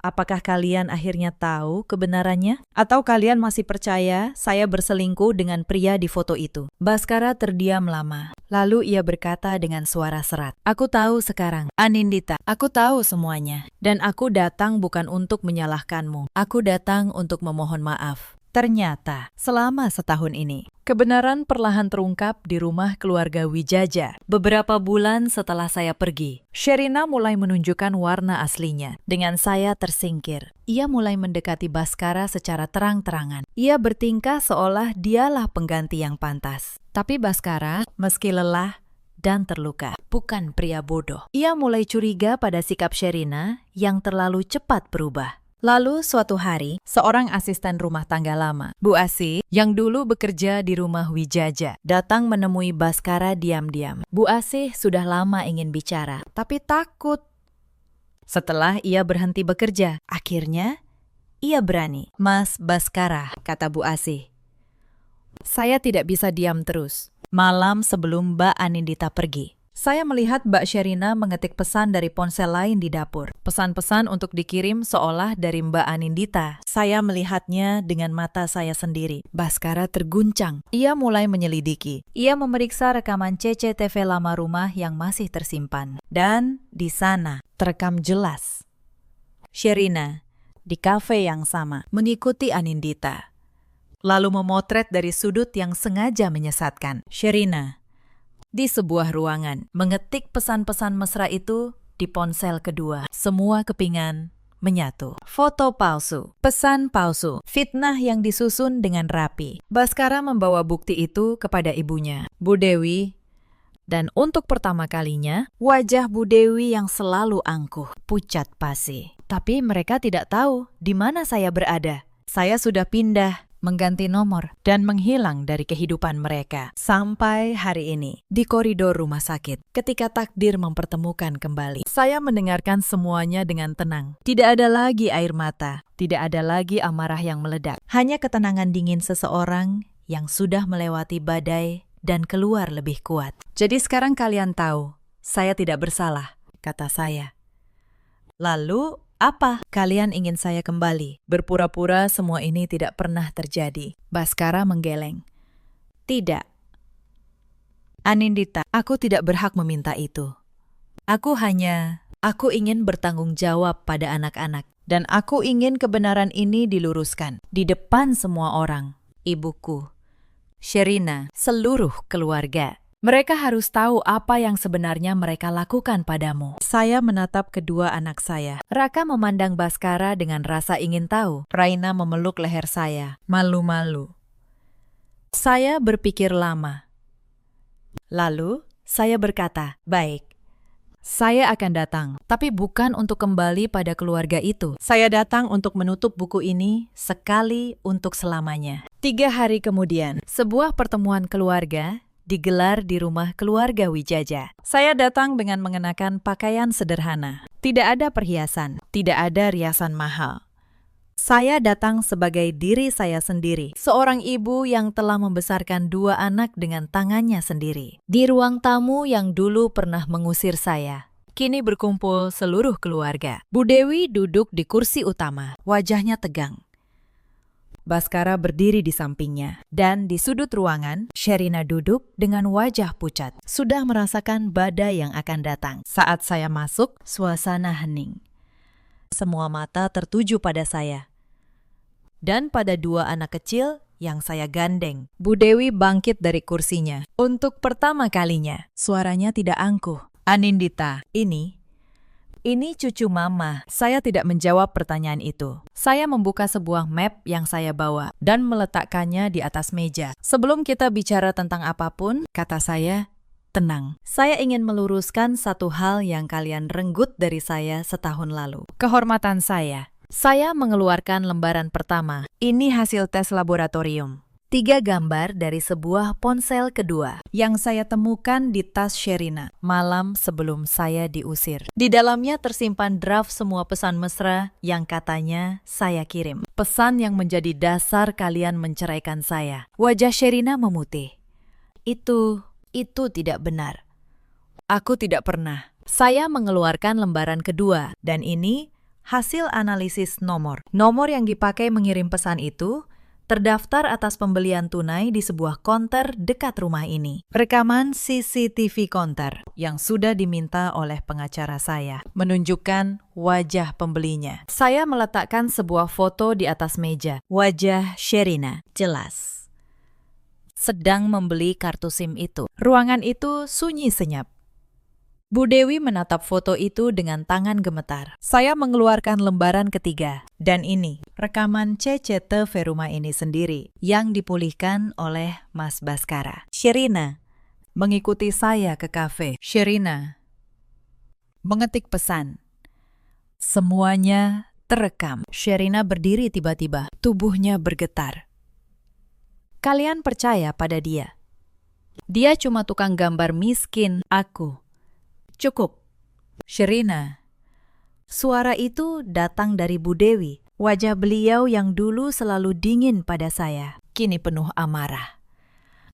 [SPEAKER 1] Apakah kalian akhirnya tahu kebenarannya? Atau kalian masih percaya saya berselingkuh dengan pria di foto itu? Baskara terdiam lama. Lalu ia berkata dengan suara serat. Aku tahu sekarang, Anindita. Aku tahu semuanya. Dan aku datang bukan untuk menyalahkanmu. Aku datang untuk memohon maaf. Ternyata, selama setahun ini, kebenaran perlahan terungkap di rumah keluarga Wijaja. Beberapa bulan setelah saya pergi, Sherina mulai menunjukkan warna aslinya. Dengan saya tersingkir, ia mulai mendekati Baskara secara terang-terangan. Ia bertingkah seolah dialah pengganti yang pantas. Tapi Baskara, meski lelah dan terluka, bukan pria bodoh. Ia mulai curiga pada sikap Sherina yang terlalu cepat berubah. Lalu suatu hari, seorang asisten rumah tangga lama, Bu Asih, yang dulu bekerja di rumah Wijaja, datang menemui Baskara diam-diam. Bu Asih sudah lama ingin bicara, tapi takut. Setelah ia berhenti bekerja, akhirnya ia berani. Mas Baskara, kata Bu Asih. Saya tidak bisa diam terus. Malam sebelum Mbak Anindita pergi, saya melihat Mbak Sherina mengetik pesan dari ponsel lain di dapur. Pesan-pesan untuk dikirim seolah dari Mbak Anindita. Saya melihatnya dengan mata saya sendiri. Baskara terguncang. Ia mulai menyelidiki. Ia memeriksa rekaman CCTV lama rumah yang masih tersimpan. Dan di sana terekam jelas Sherina di kafe yang sama mengikuti Anindita. Lalu memotret dari sudut yang sengaja menyesatkan. Sherina di sebuah ruangan, mengetik pesan-pesan mesra itu di ponsel kedua. Semua kepingan menyatu. Foto palsu, pesan palsu, fitnah yang disusun dengan rapi. Baskara membawa bukti itu kepada ibunya, Bu Dewi. Dan untuk pertama kalinya, wajah Bu Dewi yang selalu angkuh, pucat pasi. Tapi mereka tidak tahu di mana saya berada. Saya sudah pindah, mengganti nomor, dan menghilang dari kehidupan mereka. Sampai hari ini, di koridor rumah sakit, ketika takdir mempertemukan kembali. Saya mendengarkan semuanya dengan tenang. Tidak ada lagi air mata, tidak ada lagi amarah yang meledak. Hanya ketenangan dingin seseorang yang sudah melewati badai dan keluar lebih kuat. Jadi sekarang kalian tahu, saya tidak bersalah, kata saya. Lalu, apa? Kalian ingin saya kembali? Berpura-pura semua ini tidak pernah terjadi. Baskara menggeleng. Tidak. Anindita, aku tidak berhak meminta itu. Aku ingin bertanggung jawab pada anak-anak. Dan aku ingin kebenaran ini diluruskan. Di depan semua orang. Ibuku, Sherina, seluruh keluarga. Mereka harus tahu apa yang sebenarnya mereka lakukan padamu. Saya menatap kedua anak saya. Raka memandang Baskara dengan rasa ingin tahu. Raina memeluk leher saya, malu-malu. Saya berpikir lama. Lalu, saya berkata, baik, saya akan datang, tapi bukan untuk kembali pada keluarga itu. Saya datang untuk menutup buku ini sekali untuk selamanya. 3 hari kemudian, sebuah pertemuan keluarga digelar di rumah keluarga Wijaja. Saya datang dengan mengenakan pakaian sederhana. Tidak ada perhiasan, tidak ada riasan mahal. Saya datang sebagai diri saya sendiri, seorang ibu yang telah membesarkan 2 anak dengan tangannya sendiri. Di ruang tamu yang dulu pernah mengusir saya, kini berkumpul seluruh keluarga. Bu Dewi duduk di kursi utama, wajahnya tegang. Baskara berdiri di sampingnya, dan di sudut ruangan, Sherina duduk dengan wajah pucat, sudah merasakan badai yang akan datang. Saat saya masuk, suasana hening. Semua mata tertuju pada saya, dan pada 2 anak kecil yang saya gandeng. Bu Dewi bangkit dari kursinya. Untuk pertama kalinya, suaranya tidak angkuh. Anindita, ini cucu Mama. Saya tidak menjawab pertanyaan itu. Saya membuka sebuah map yang saya bawa dan meletakkannya di atas meja. Sebelum kita bicara tentang apapun, kata saya, tenang. Saya ingin meluruskan satu hal yang kalian renggut dari saya setahun lalu. Kehormatan saya. Saya mengeluarkan lembaran pertama. Ini hasil tes laboratorium. 3 gambar dari sebuah ponsel kedua yang saya temukan di tas Sherina malam sebelum saya diusir. Di dalamnya tersimpan draft semua pesan mesra yang katanya saya kirim. Pesan yang menjadi dasar kalian menceraikan saya. Wajah Sherina memutih. Itu tidak benar. Aku tidak pernah. Saya mengeluarkan lembaran kedua dan ini hasil analisis nomor. Nomor yang dipakai mengirim pesan itu terdaftar atas pembelian tunai di sebuah konter dekat rumah ini. Rekaman CCTV konter yang sudah diminta oleh pengacara saya menunjukkan wajah pembelinya. Saya meletakkan sebuah foto di atas meja. Wajah Sherina jelas sedang membeli kartu SIM itu. Ruangan itu sunyi senyap. Bu Dewi menatap foto itu dengan tangan gemetar. Saya mengeluarkan lembaran ketiga. Dan ini, rekaman CCTV rumah ini sendiri yang dipulihkan oleh Mas Baskara. Sherina mengikuti saya ke kafe. Sherina mengetik pesan. Semuanya terekam. Sherina berdiri tiba-tiba. Tubuhnya bergetar. Kalian percaya pada dia? Dia cuma tukang gambar miskin. Aku. Cukup. Sherina. Suara itu datang dari Bu Dewi. Wajah beliau yang dulu selalu dingin pada saya, kini penuh amarah.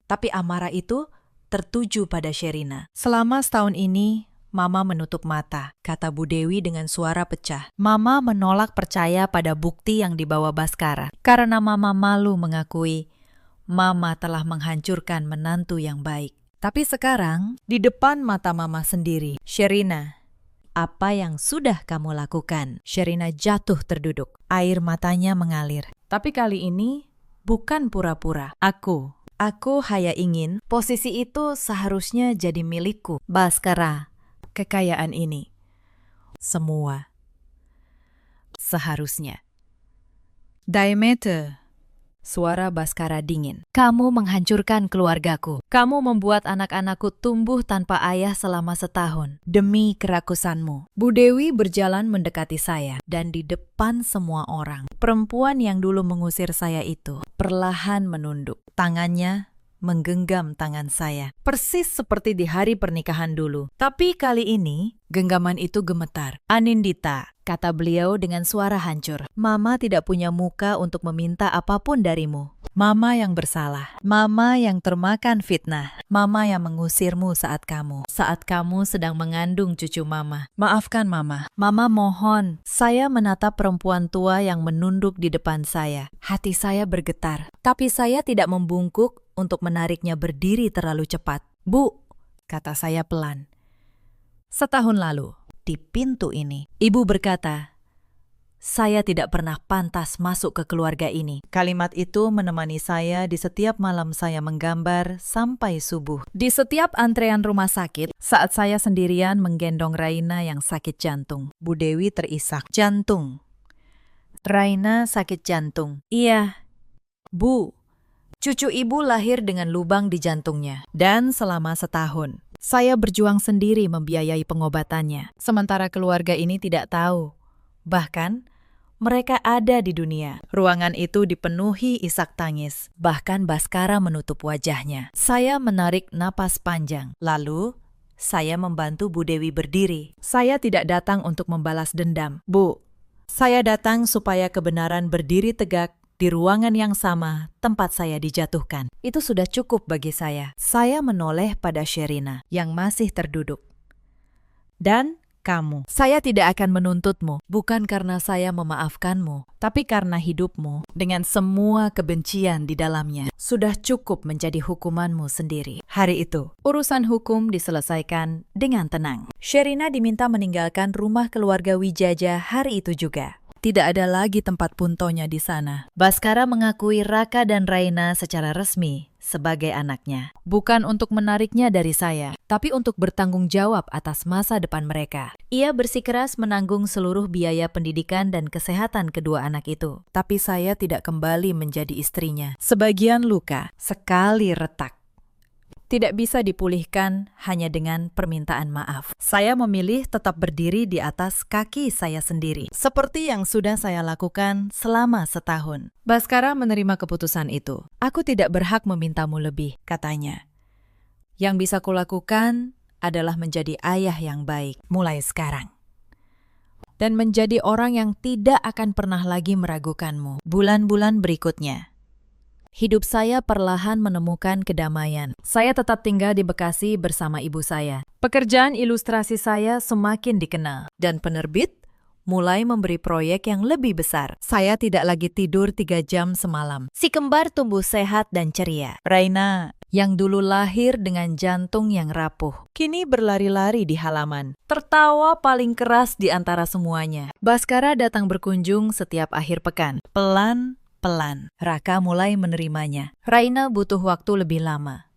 [SPEAKER 1] Tapi amarah itu tertuju pada Sherina. Selama setahun ini, Mama menutup mata, kata Bu Dewi dengan suara pecah. Mama menolak percaya pada bukti yang dibawa Baskara. Karena Mama malu mengakui, Mama telah menghancurkan menantu yang baik. Tapi sekarang, di depan mata Mama sendiri, Sherina, apa yang sudah kamu lakukan? Sherina jatuh terduduk. Air matanya mengalir. Tapi kali ini, bukan pura-pura. Aku hanya ingin posisi itu seharusnya jadi milikku. Baskara, kekayaan ini. Semua. Seharusnya. Daimete. Suara Baskara dingin. Kamu menghancurkan keluargaku. Kamu membuat anak-anakku tumbuh tanpa ayah selama setahun. Demi kerakusanmu. Bu Dewi berjalan mendekati saya. Dan di depan semua orang, perempuan yang dulu mengusir saya itu perlahan menunduk. Tangannya menggenggam tangan saya. Persis seperti di hari pernikahan dulu. Tapi kali ini, genggaman itu gemetar. Anindita, kata beliau dengan suara hancur. Mama tidak punya muka untuk meminta apapun darimu. Mama yang bersalah. Mama yang termakan fitnah. Mama yang mengusirmu saat kamu sedang mengandung cucu Mama. Maafkan Mama. Mama mohon. Saya menatap perempuan tua yang menunduk di depan saya. Hati saya bergetar. Tapi saya tidak membungkuk untuk menariknya berdiri terlalu cepat. Bu, kata saya pelan. Setahun lalu, di pintu ini, ibu berkata, saya tidak pernah pantas masuk ke keluarga ini. Kalimat itu menemani saya di setiap malam saya menggambar sampai subuh. Di setiap antrean rumah sakit, saat saya sendirian menggendong Raina yang sakit jantung. Bu Dewi terisak. Jantung. Raina sakit jantung. Iya. Bu, cucu ibu lahir dengan lubang di jantungnya. Dan selama setahun, saya berjuang sendiri membiayai pengobatannya. Sementara keluarga ini tidak tahu. Bahkan, mereka ada di dunia. Ruangan itu dipenuhi isak tangis. Bahkan Baskara menutup wajahnya. Saya menarik napas panjang. Lalu, saya membantu Bu Dewi berdiri. Saya tidak datang untuk membalas dendam. Bu, saya datang supaya kebenaran berdiri tegak di ruangan yang sama tempat saya dijatuhkan. Itu sudah cukup bagi saya. Saya menoleh pada Sherina yang masih terduduk. Dan kamu, saya tidak akan menuntutmu, bukan karena saya memaafkanmu, tapi karena hidupmu dengan semua kebencian di dalamnya sudah cukup menjadi hukumanmu sendiri. Hari itu, urusan hukum diselesaikan dengan tenang. Sherina diminta meninggalkan rumah keluarga Wijaja hari itu juga. Tidak ada lagi tempat puntonya di sana. Baskara mengakui Raka dan Raina secara resmi sebagai anaknya. Bukan untuk menariknya dari saya, tapi untuk bertanggung jawab atas masa depan mereka. Ia bersikeras menanggung seluruh biaya pendidikan dan kesehatan kedua anak itu. Tapi saya tidak kembali menjadi istrinya. Sebagian luka, sekali retak, tidak bisa dipulihkan hanya dengan permintaan maaf. Saya memilih tetap berdiri di atas kaki saya sendiri, seperti yang sudah saya lakukan selama setahun. Baskara menerima keputusan itu. Aku tidak berhak memintamu lebih, katanya. Yang bisa kulakukan adalah menjadi ayah yang baik mulai sekarang. Dan menjadi orang yang tidak akan pernah lagi meragukanmu. Bulan-bulan berikutnya, hidup saya perlahan menemukan kedamaian. Saya tetap tinggal di Bekasi bersama ibu saya. Pekerjaan ilustrasi saya semakin dikenal. Dan penerbit mulai memberi proyek yang lebih besar. Saya tidak lagi tidur 3 jam semalam. Si kembar tumbuh sehat dan ceria. Raina, yang dulu lahir dengan jantung yang rapuh, kini berlari-lari di halaman. Tertawa paling keras di antara semuanya. Baskara datang berkunjung setiap akhir pekan. Pelan-pelan, Raka mulai menerimanya. Raina butuh waktu lebih lama.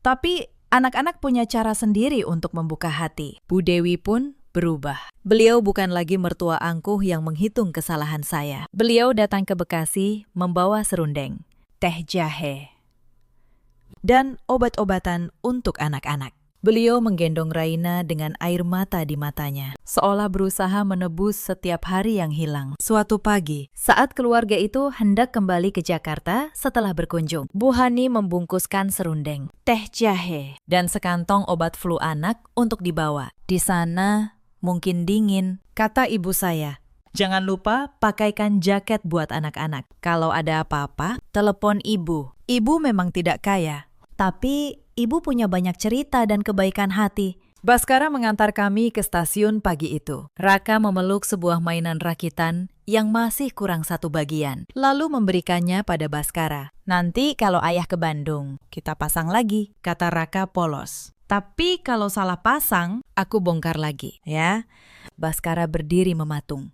[SPEAKER 1] Tapi anak-anak punya cara sendiri untuk membuka hati. Bu Dewi pun berubah. Beliau bukan lagi mertua angkuh yang menghitung kesalahan saya. Beliau datang ke Bekasi membawa serundeng, teh jahe, dan obat-obatan untuk anak-anak. Beliau menggendong Raina dengan air mata di matanya, seolah berusaha menebus setiap hari yang hilang. Suatu pagi, saat keluarga itu hendak kembali ke Jakarta setelah berkunjung, Bu Hani membungkuskan serundeng, teh jahe, dan sekantong obat flu anak untuk dibawa. Di sana mungkin dingin, kata ibu saya. Jangan lupa pakaikan jaket buat anak-anak. Kalau ada apa-apa, telepon ibu. Ibu memang tidak kaya, tapi ibu punya banyak cerita dan kebaikan hati. Baskara mengantar kami ke stasiun pagi itu. Raka memeluk sebuah mainan rakitan yang masih kurang 1 bagian, lalu memberikannya pada Baskara. Nanti kalau ayah ke Bandung, kita pasang lagi, kata Raka polos. Tapi kalau salah pasang, aku bongkar lagi, ya. Baskara berdiri mematung.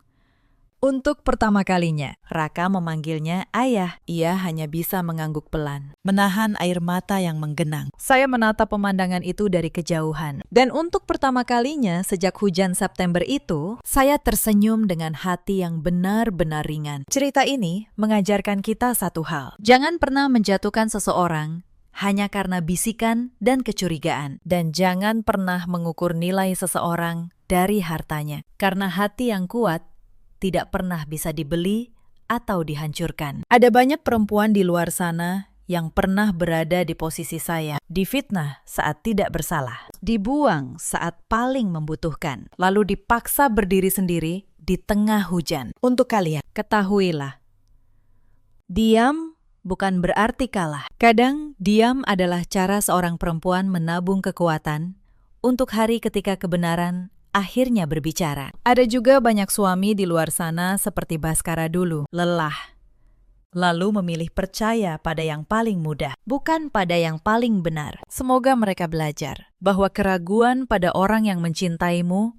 [SPEAKER 1] Untuk pertama kalinya, Raka memanggilnya ayah. Ia hanya bisa mengangguk pelan, menahan air mata yang menggenang. Saya menatap pemandangan itu dari kejauhan. Dan untuk pertama kalinya sejak hujan September itu, saya tersenyum dengan hati yang benar-benar ringan. Cerita ini mengajarkan kita satu hal. Jangan pernah menjatuhkan seseorang hanya karena bisikan dan kecurigaan. Dan jangan pernah mengukur nilai seseorang dari hartanya. Karena hati yang kuat tidak pernah bisa dibeli atau dihancurkan. Ada banyak perempuan di luar sana yang pernah berada di posisi saya, difitnah saat tidak bersalah, dibuang saat paling membutuhkan, lalu dipaksa berdiri sendiri di tengah hujan. Untuk kalian, ketahuilah, diam bukan berarti kalah. Kadang diam adalah cara seorang perempuan menabung kekuatan untuk hari ketika kebenaran akhirnya berbicara. Ada juga banyak suami di luar sana seperti Baskara dulu, lelah, lalu memilih percaya pada yang paling mudah, bukan pada yang paling benar. Semoga mereka belajar bahwa keraguan pada orang yang mencintaimu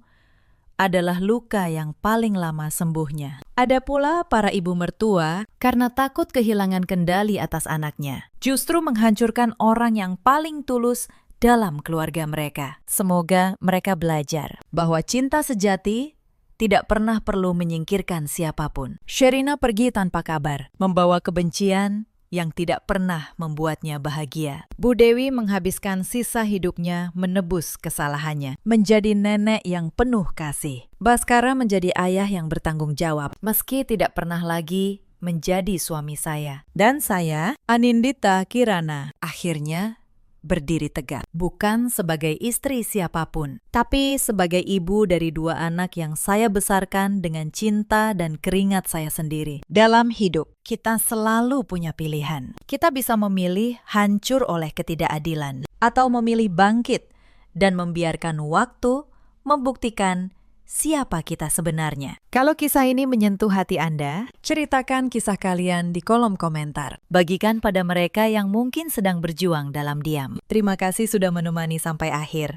[SPEAKER 1] adalah luka yang paling lama sembuhnya. Ada pula para ibu mertua karena takut kehilangan kendali atas anaknya, justru menghancurkan orang yang paling tulus dalam keluarga mereka. Semoga mereka belajar bahwa cinta sejati tidak pernah perlu menyingkirkan siapapun. Sherina pergi tanpa kabar, membawa kebencian yang tidak pernah membuatnya bahagia. Bu Dewi menghabiskan sisa hidupnya menebus kesalahannya, menjadi nenek yang penuh kasih. Baskara menjadi ayah yang bertanggung jawab, meski tidak pernah lagi menjadi suami saya. Dan saya, Anindita Kirana, akhirnya berdiri tegak. Bukan sebagai istri siapapun, tapi sebagai ibu dari 2 anak yang saya besarkan dengan cinta dan keringat saya sendiri. Dalam hidup, kita selalu punya pilihan. Kita bisa memilih hancur oleh ketidakadilan, atau memilih bangkit dan membiarkan waktu membuktikan siapa kita sebenarnya. Kalau kisah ini menyentuh hati Anda, ceritakan kisah kalian di kolom komentar. Bagikan pada mereka yang mungkin sedang berjuang dalam diam. Terima kasih sudah menemani sampai akhir.